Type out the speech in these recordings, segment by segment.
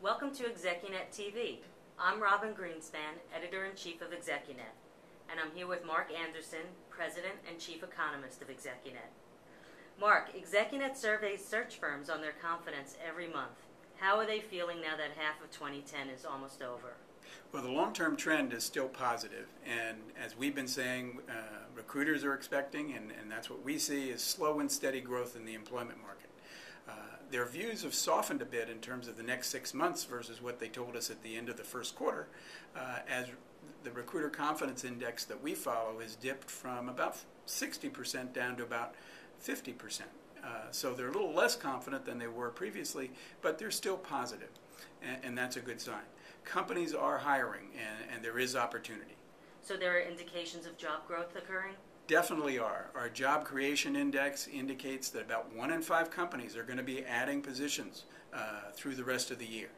Welcome to ExecuNet TV. I'm Robin Greenspan, Editor-in-Chief of ExecuNet, and I'm here with Mark Anderson, President and Chief Economist of ExecuNet. Mark, ExecuNet surveys search firms on their confidence every month. How are they feeling now that half of 2010 is almost over? Well, the long-term trend is still positive, and as we've been saying, recruiters are expecting, and that's what we see, is slow and steady growth in the employment market. Their views have softened a bit in terms of the next 6 months versus what they told us at the end of the first quarter, as the Recruiter Confidence Index that we follow has dipped from about 60% down to about 50%. So they're a little less confident than they were previously, but they're still positive, and that's a good sign. Companies are hiring, and there is opportunity. So there are indications of job growth occurring? Definitely are. Our job creation index indicates that about 1 in 5 companies are going to be adding positions through the rest of the year.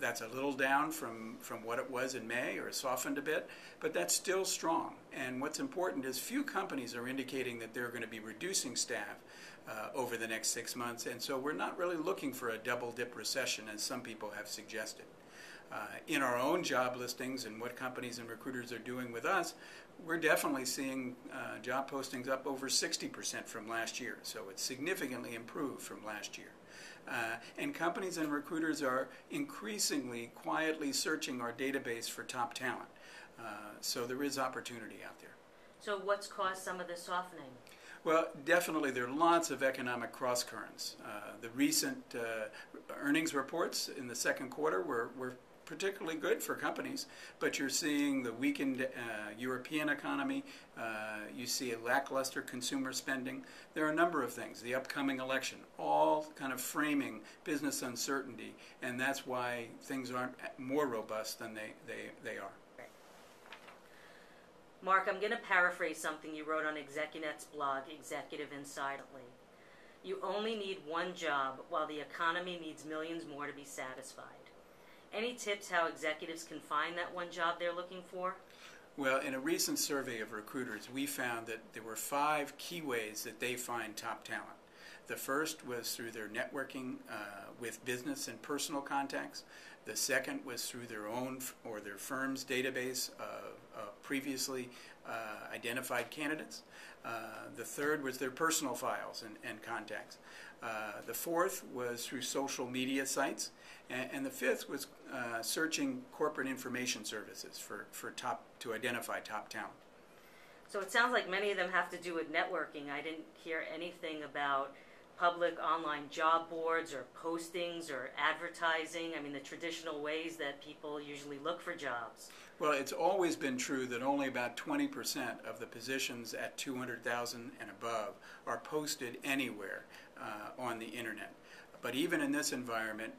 That's a little down from what it was in May, or softened a bit, but that's still strong. And what's important is few companies are indicating that they're going to be reducing staff over the next 6 months, and so we're not really looking for a double-dip recession as some people have suggested. In our own job listings and what companies and recruiters are doing with us, we're definitely seeing job postings up over 60% from last year, so it's significantly improved from last year. And companies and recruiters are increasingly quietly searching our database for top talent, so there is opportunity out there. So what's caused some of the softening? Well, definitely there are lots of economic cross-currents. The recent earnings reports in the second quarter were particularly good for companies, but you're seeing the weakened European economy, you see a lackluster consumer spending. There are a number of things, the upcoming election, all kind of framing business uncertainty, and that's why things aren't more robust than they are. Mark, I'm going to paraphrase something you wrote on ExecuNet's blog, Executive Insidely. You only need one job while the economy needs millions more to be satisfied. Any tips how executives can find that one job they're looking for? Well, in a recent survey of recruiters, we found that there were 5 key ways that they find top talent. The first was through their networking with business and personal contacts. The second was through their own or their firm's database of previously identified candidates. The third was their personal files and contacts. The fourth was through social media sites. And the fifth was searching corporate information services to identify top talent. So it sounds like many of them have to do with networking. I didn't hear anything about public online job boards or postings or advertising. I mean, the traditional ways that people usually look for jobs. Well, it's always been true that only about 20% of the positions at 200,000 and above are posted anywhere on the internet. But even in this environment,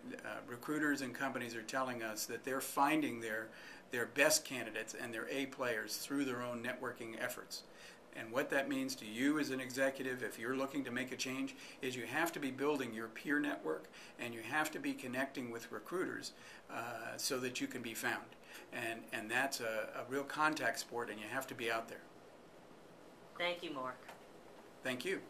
recruiters and companies are telling us that they're finding their best candidates and their A players through their own networking efforts. And what that means to you as an executive, if you're looking to make a change, is you have to be building your peer network, and you have to be connecting with recruiters so that you can be found. And that's a real contact sport, and you have to be out there. Thank you, Mark. Thank you.